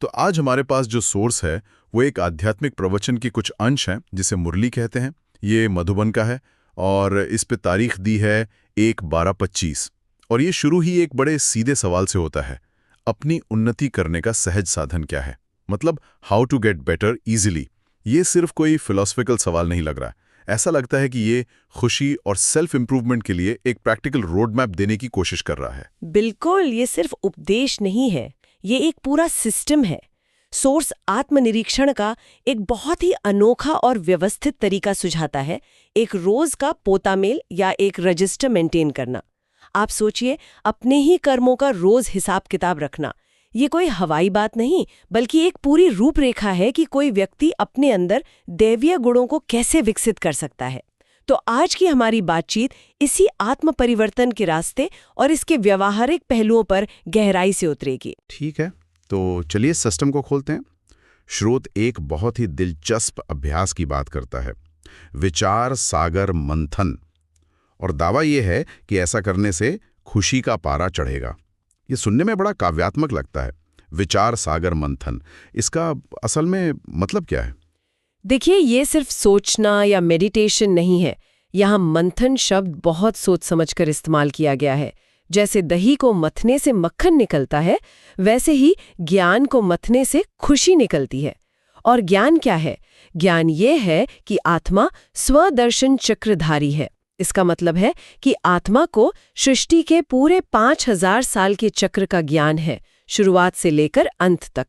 तो आज हमारे पास जो सोर्स है वो एक आध्यात्मिक प्रवचन की कुछ अंश हैं जिसे मुरली कहते हैं। ये मधुबन का है और इस पे तारीख दी है 1/12/25 और ये शुरू ही एक बड़े सीधे सवाल से होता है। अपनी उन्नति करने का सहज साधन क्या है, मतलब how to get better easily. ये सिर्फ कोई फिलोसफिकल सवाल नहीं लग रहा है। ऐसा लगता है कि ये खुशी और सेल्फ इंप्रूवमेंट के लिए एक प्रैक्टिकल रोड मैप देने की कोशिश कर रहा है। बिल्कुल, ये सिर्फ उपदेश नहीं है, ये एक पूरा सिस्टम है। सोर्स आत्मनिरीक्षण का एक बहुत ही अनोखा और व्यवस्थित तरीका सुझाता है, एक रोज का पोतामेल या एक रजिस्टर मेंटेन करना। आप सोचिए, अपने ही कर्मों का रोज हिसाब किताब रखना। ये कोई हवाई बात नहीं, बल्कि एक पूरी रूपरेखा है कि कोई व्यक्ति अपने अंदर दैवीय गुणों को कैसे विकसित कर सकता है। तो आज की हमारी बातचीत इसी आत्म परिवर्तन के रास्ते और इसके व्यवहारिक पहलुओं पर गहराई से उतरेगी। ठीक है, तो चलिए सिस्टम को खोलते हैं। स्रोत एक बहुत ही दिलचस्प अभ्यास की बात करता है, विचार सागर मंथन, और दावा यह है कि ऐसा करने से खुशी का पारा चढ़ेगा। ये सुनने में बड़ा काव्यात्मक लगता है, विचार सागर मंथन। इसका असल में मतलब क्या है? देखिए, ये सिर्फ सोचना या मेडिटेशन नहीं है। यहाँ मंथन शब्द बहुत सोच समझकर इस्तेमाल किया गया है। जैसे दही को मथने से मक्खन निकलता है, वैसे ही ज्ञान को मथने से खुशी निकलती है। और ज्ञान क्या है? ज्ञान ये है कि आत्मा स्वदर्शन चक्रधारी है। इसका मतलब है कि आत्मा को सृष्टि के पूरे 5000 साल के चक्र का ज्ञान है, शुरुआत से लेकर अंत तक।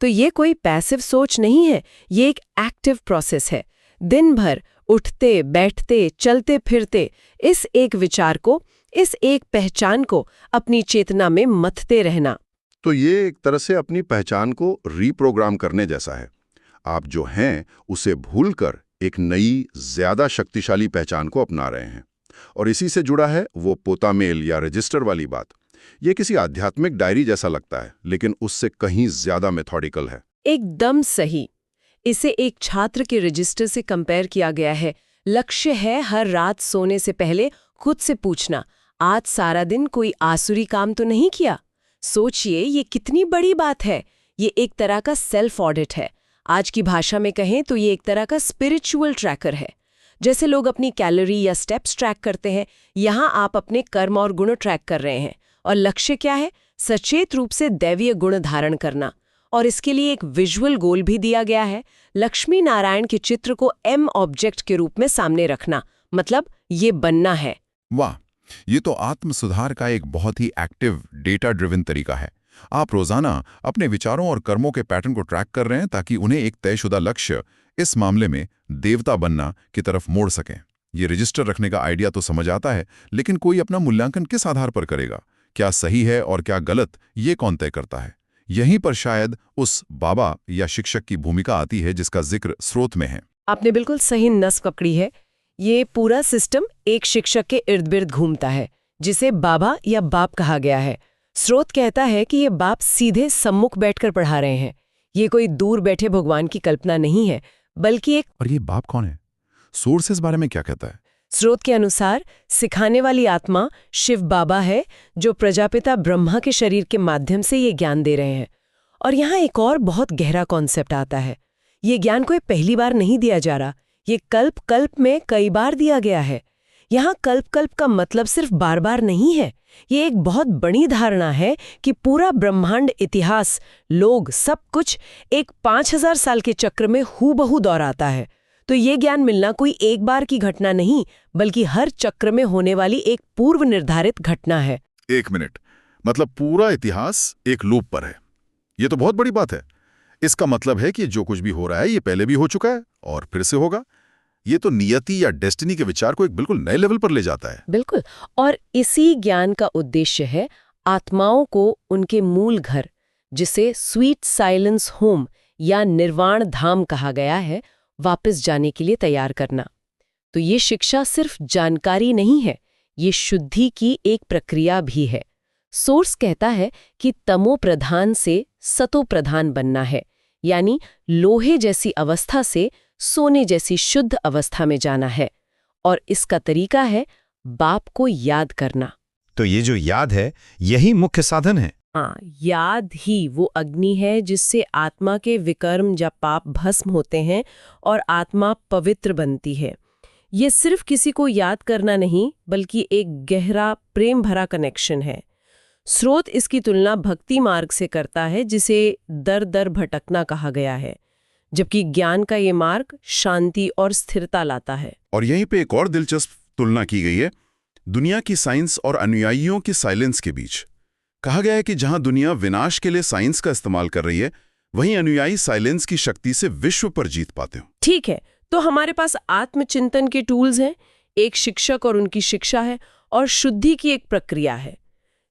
तो ये कोई पैसिव सोच नहीं है, ये एक एक्टिव प्रोसेस है। दिन भर उठते बैठते चलते फिरते इस एक विचार को, इस एक पहचान को अपनी चेतना में मथते रहना। तो ये एक तरह से अपनी पहचान को रीप्रोग्राम करने जैसा है। आप जो हैं उसे भूलकर एक नई, ज्यादा शक्तिशाली पहचान को अपना रहे हैं। और इसी से जुड़ा है वो पोतामेल या रजिस्टर वाली बात। ये किसी आध्यात्मिक डायरी जैसा लगता है, लेकिन उससे कहीं ज्यादा मेथोडिकल है। एकदम सही। इसे एक छात्र के रजिस्टर से कंपेयर किया गया है। लक्ष्य है हर रात सोने से पहले खुद से पूछना, आज सारा दिन कोई आसुरी काम तो नहीं किया। सोचिए, ये कितनी बड़ी बात है। ये एक तरह का सेल्फ ऑडिट है। आज की भाषा में कहें तो ये एक तरह का स्पिरिचुअल ट्रैकर है। जैसे लोग अपनी कैलोरी या स्टेप्स ट्रैक करते हैं, यहाँ आप अपने कर्म और गुण ट्रैक कर रहे हैं। और लक्ष्य क्या है? सचेत रूप से दैवीय गुण धारण करना। और इसके लिए एक विजुअल गोल भी दिया गया है, लक्ष्मी नारायण के चित्र को एम ऑब्जेक्ट के रूप में सामने रखना। मतलब ये बनना है। वाह, ये तो आत्म सुधार का एक बहुत ही एक्टिव डेटा ड्रिवन तरीका है। आप रोजाना अपने विचारों और कर्मों के पैटर्न को ट्रैक कर रहे हैं ताकि उन्हें एक तयशुदा लक्ष्य, इस मामले में देवता बनना, की तरफ मोड़ सकें। ये रजिस्टर रखने का आइडिया तो समझ आता है, लेकिन कोई अपना मूल्यांकन किस आधार पर करेगा? क्या सही है और क्या गलत, ये कौन तय करता है? यहीं पर शायद उस बाबा या शिक्षक की भूमिका आती है जिसका जिक्र स्रोत में है। आपने बिल्कुल सही नस पकड़ी है। ये पूरा सिस्टम एक शिक्षक के इर्द गिर्द घूमता है, जिसे बाबा या बाप कहा गया है। स्रोत कहता है कि ये बाप सीधे सम्मुख बैठकर पढ़ा रहे हैं। ये कोई दूर बैठे भगवान की कल्पना नहीं है, बल्कि एक। और ये बाप कौन है? सोर्स इस बारे में क्या कहता है? स्रोत के अनुसार सिखाने वाली आत्मा शिव बाबा है, जो प्रजापिता ब्रह्मा के शरीर के माध्यम से ये ज्ञान दे रहे हैं। और यहाँ एक और बहुत गहरा कॉन्सेप्ट आता है। ये ज्ञान कोई पहली बार नहीं दिया जा रहा, ये कल्प कल्प में कई बार दिया गया है। यहाँ कल्प कल्प का मतलब सिर्फ बार बार नहीं है। ये एक बहुत बड़ी धारणा है कि पूरा ब्रह्मांड, इतिहास, लोग, सब कुछ एक 5000 साल के चक्र में हूबहू दोहराता है। तो ये ज्ञान मिलना कोई एक बार की घटना नहीं, बल्कि हर चक्र में होने वाली एक पूर्व निर्धारित घटना है। 1 मिनट, मतलब पूरा इतिहास एक लूप पर है। ये तो बहुत बड़ी बात है। इसका मतलब है कि जो कुछ भी हो रहा है ये पहले भी हो चुका है और फिर से होगा। ये तो नियति या डेस्टिनी के विचार को एक बिल्कुल नए लेवल पर ले जाता है। बिल्कुल। और इसी ज्ञान का उद्देश्य है आत्माओं को उनके मूल घर, जिसे स्वीट साइलेंस होम या निर्वाण धाम कहा गया है, वापस जाने के लिए तैयार करना। तो ये शिक्षा सिर्फ जानकारी नहीं है, ये शुद्धि की एक प्रक्रिया भी है। सोर्स कहता है कि तमो प्रधान से सतो प्रधान बनना है, यानी लोहे जैसी अवस्था से सोने जैसी शुद्ध अवस्था में जाना है। और इसका तरीका है बाप को याद करना। तो ये जो याद है, यही मुख्य साधन है। हाँ, याद ही वो अग्नि है जिससे आत्मा के विकर्म या पाप भस्म होते हैं और आत्मा पवित्र बनती है। ये सिर्फ किसी को याद करना नहीं, बल्कि एक गहरा प्रेम भरा कनेक्शन है। स्रोत इसकी तुलना भक्ति मार्ग से करता है, जिसे दर दर भटकना कहा गया है, जबकि ज्ञान का ये मार्ग शांति और स्थिरता लाता है। और यहीं पे एक और दिलचस्प तुलना की गई है दुनिया की साइंस और अनुयायियों की साइलेंस के बीच। कहा गया है कि जहां दुनिया विनाश के लिए साइंस का इस्तेमाल कर रही है, वहीं अनुयायी साइलेंस की शक्ति से विश्व पर जीत पाते हो। ठीक है, तो हमारे पास आत्मचिंतन के टूल्स हैं, एक शिक्षक और उनकी शिक्षा है, और शुद्धि की एक प्रक्रिया है।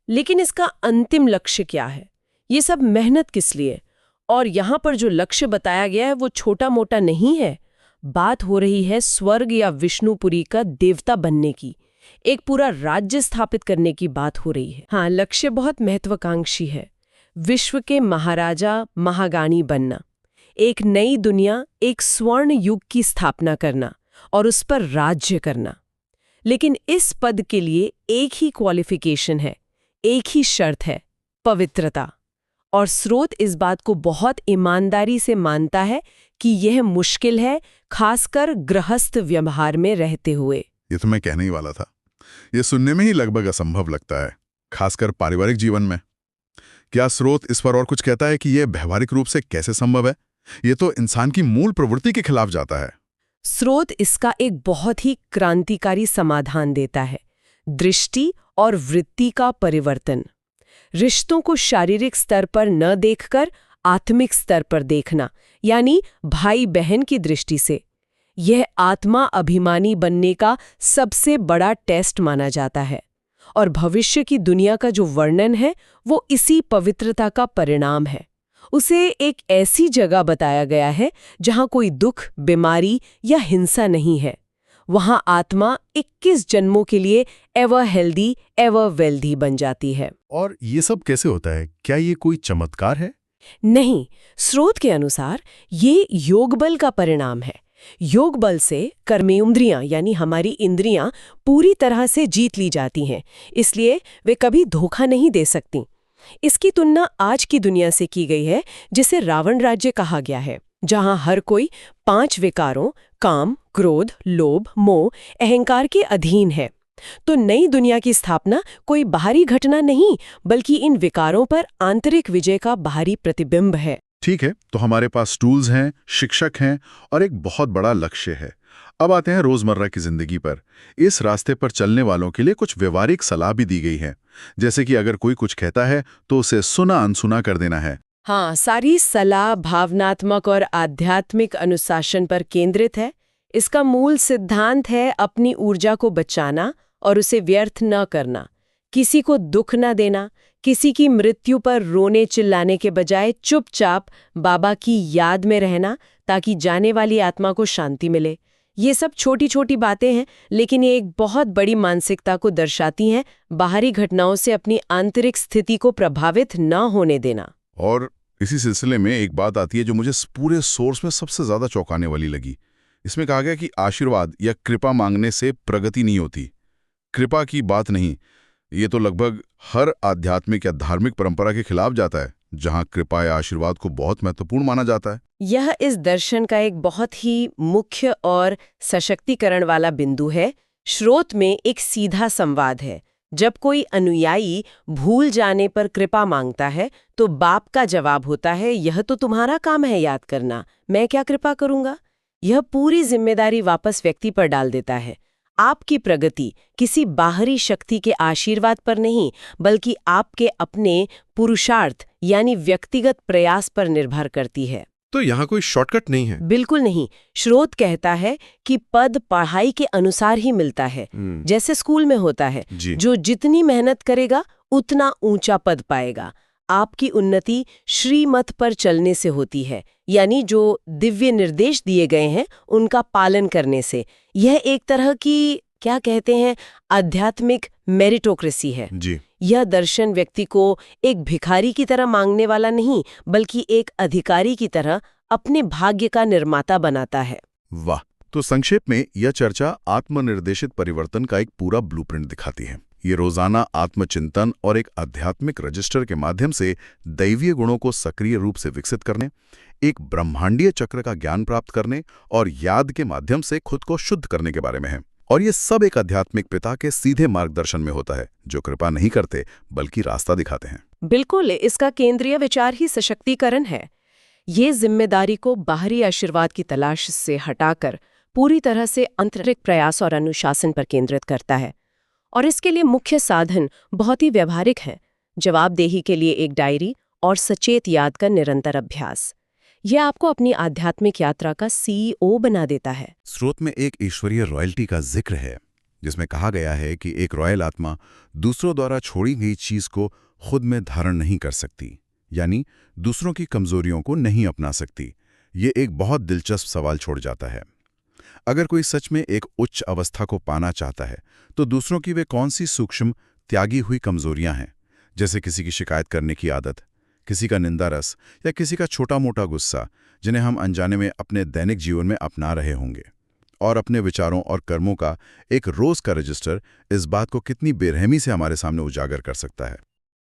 लेकिन इसका अंतिम लक्ष्य क्या है? ये सब मेहनत किस लिए? और यहाँ पर जो लक्ष्य बताया गया है वो छोटा मोटा नहीं है। बात हो रही है स्वर्ग या विष्णुपुरी का देवता बनने की, एक पूरा राज्य स्थापित करने की बात हो रही है। हाँ, लक्ष्य बहुत महत्वाकांक्षी है। विश्व के महाराजा महागानी बनना, एक नई दुनिया, एक स्वर्ण युग की स्थापना करना और उस पर राज्य करना। लेकिन इस पद के लिए एक ही क्वालिफिकेशन है, एक ही शर्त है, पवित्रता। और स्रोत इस बात को बहुत ईमानदारी से मानता है कि यह मुश्किल है, खासकर गृहस्थ व्यवहार में रहते हुए। ये तो मैं कहने ही वाला था। ये सुनने में ही लगभग असंभव लगता है, खासकर पारिवारिक जीवन में। क्या स्रोत इस पर और कुछ कहता है कि यह व्यवहारिक रूप से कैसे संभव है? ये तो इंसान की मूल प्रवृत्ति के खिलाफ जाता है। स्रोत इसका एक बहुत ही क्रांतिकारी समाधान देता है, दृष्टि और वृत्ति का परिवर्तन। रिश्तों को शारीरिक स्तर पर न देखकर आत्मिक स्तर पर देखना, यानी भाई बहन की दृष्टि से। यह आत्मा अभिमानी बनने का सबसे बड़ा टेस्ट माना जाता है, और भविष्य की दुनिया का जो वर्णन है वो इसी पवित्रता का परिणाम है। उसे एक ऐसी जगह बताया गया है जहां कोई दुख, बीमारी या हिंसा नहीं है। वहां आत्मा 21 जन्मों के लिए एवर हेल्दी एवर वेल्दी बन जाती है। और ये सब कैसे होता है? क्या ये कोई चमत्कार है? नहीं, स्रोत के अनुसार ये योग बल का परिणाम है। योग बल से कर्मेंद्रियां यानी हमारी इंद्रियां पूरी तरह से जीत ली जाती हैं, इसलिए वे कभी धोखा नहीं दे सकती। इसकी तुलना आज की दुनिया से की गई है, जिसे रावण राज्य कहा गया है, जहां हर कोई 5 विकारों काम, क्रोध, लोभ, मोह, अहंकार के अधीन है। तो नई दुनिया की स्थापना कोई बाहरी घटना नहीं, बल्कि इन विकारों पर आंतरिक विजय का बाहरी प्रतिबिंब है। ठीक है, तो हमारे पास टूल्स हैं, शिक्षक हैं और एक बहुत बड़ा लक्ष्य है। अब आते हैं रोजमर्रा की जिंदगी पर। इस रास्ते पर चलने वालों के लिए कुछ व्यवहारिक सलाह भी दी गई है, जैसे कि अगर कोई कुछ कहता है तो उसे सुना अनसुना कर देना है। हाँ, सारी सलाह भावनात्मक और आध्यात्मिक अनुशासन पर केंद्रित है। इसका मूल सिद्धांत है अपनी ऊर्जा को बचाना और उसे व्यर्थ न करना, किसी को दुख न देना, किसी की मृत्यु पर रोने चिल्लाने के बजाय चुपचाप बाबा की याद में रहना, ताकि जाने वाली आत्मा को शांति मिले। ये सब छोटी छोटी बातें हैं, लेकिन ये एक बहुत बड़ी मानसिकता को दर्शाती हैं, बाहरी घटनाओं से अपनी आंतरिक स्थिति को प्रभावित न होने देना। और इसी सिलसिले में एक बात आती है जो मुझे पूरे सोर्स में सबसे ज्यादा चौंकाने वाली लगी। इसमें कहा गया कि आशीर्वाद या कृपा मांगने से प्रगति नहीं होती। कृपा की बात नहीं, ये तो लगभग हर आध्यात्मिक या धार्मिक परंपरा के खिलाफ जाता है, जहां कृपा या आशीर्वाद को बहुत महत्वपूर्ण माना जाता है। यह इस दर्शन का एक बहुत ही मुख्य और सशक्तिकरण वाला बिंदु है। स्रोत में एक सीधा संवाद है। जब कोई अनुयायी भूल जाने पर कृपा मांगता है, तो बाप का जवाब होता है, यह तो तुम्हारा काम है याद करना, मैं क्या कृपा करूंगा। यह पूरी जिम्मेदारी वापस व्यक्ति पर डाल देता है। आपकी प्रगति किसी बाहरी शक्ति के आशीर्वाद पर नहीं, बल्कि आपके अपने पुरुषार्थ यानी व्यक्तिगत प्रयास पर निर्भर करती है। तो यहाँ कोई शॉर्टकट नहीं है? बिल्कुल नहीं। स्रोत कहता है कि पद पढ़ाई के अनुसार ही मिलता है, जैसे स्कूल में होता है। जो जितनी मेहनत करेगा उतना ऊंचा पद पाएगा। आपकी उन्नति श्रीमत पर चलने से होती है, यानी जो दिव्य निर्देश दिए गए हैं उनका पालन करने से। यह एक तरह की, क्या कहते हैं, आध्यात्मिक मेरिटोक्रेसी है। यह दर्शन व्यक्ति को एक भिखारी की तरह मांगने वाला नहीं, बल्कि एक अधिकारी की तरह अपने भाग्य का निर्माता बनाता है। वाह! तो संक्षेप में यह चर्चा आत्मनिर्देशित परिवर्तन का एक पूरा ब्लूप्रिंट दिखाती है। ये रोजाना आत्मचिंतन और एक आध्यात्मिक रजिस्टर के माध्यम से दैवीय गुणों को सक्रिय रूप से विकसित करने, एक ब्रह्मांडीय चक्र का ज्ञान प्राप्त करने और याद के माध्यम से खुद को शुद्ध करने के बारे में है। और ये सब एक आध्यात्मिक पिता के सीधे मार्गदर्शन में होता है, जो कृपा नहीं करते बल्कि रास्ता दिखाते हैं। बिल्कुल, इसका केंद्रीय विचार ही सशक्तिकरण है। ये जिम्मेदारी को बाहरी आशीर्वाद की तलाश से हटाकर पूरी तरह से आंतरिक प्रयास और अनुशासन पर केंद्रित करता है। और इसके लिए मुख्य साधन बहुत ही व्यवहारिक हैं। जवाबदेही के लिए एक डायरी और सचेत याद का निरंतर अभ्यास। यह आपको अपनी आध्यात्मिक यात्रा का CEO बना देता है। स्रोत में एक ईश्वरीय रॉयल्टी का जिक्र है, जिसमें कहा गया है कि एक रॉयल आत्मा दूसरों द्वारा छोड़ी गई चीज को खुद में धारण नहीं कर सकती, यानी दूसरों की कमजोरियों को नहीं अपना सकती। ये एक बहुत दिलचस्प सवाल छोड़ जाता है। अगर कोई सच में एक उच्च अवस्था को पाना चाहता है, तो दूसरों की वे कौन सी सूक्ष्म त्यागी हुई कमजोरियां हैं, जैसे किसी की शिकायत करने की आदत, किसी का निंदा रस या किसी का छोटा मोटा गुस्सा, जिन्हें हम अनजाने में अपने दैनिक जीवन में अपना रहे होंगे। और अपने विचारों और कर्मों का एक रोज का रजिस्टर इस बात को कितनी बेरहमी से हमारे सामने उजागर कर सकता है।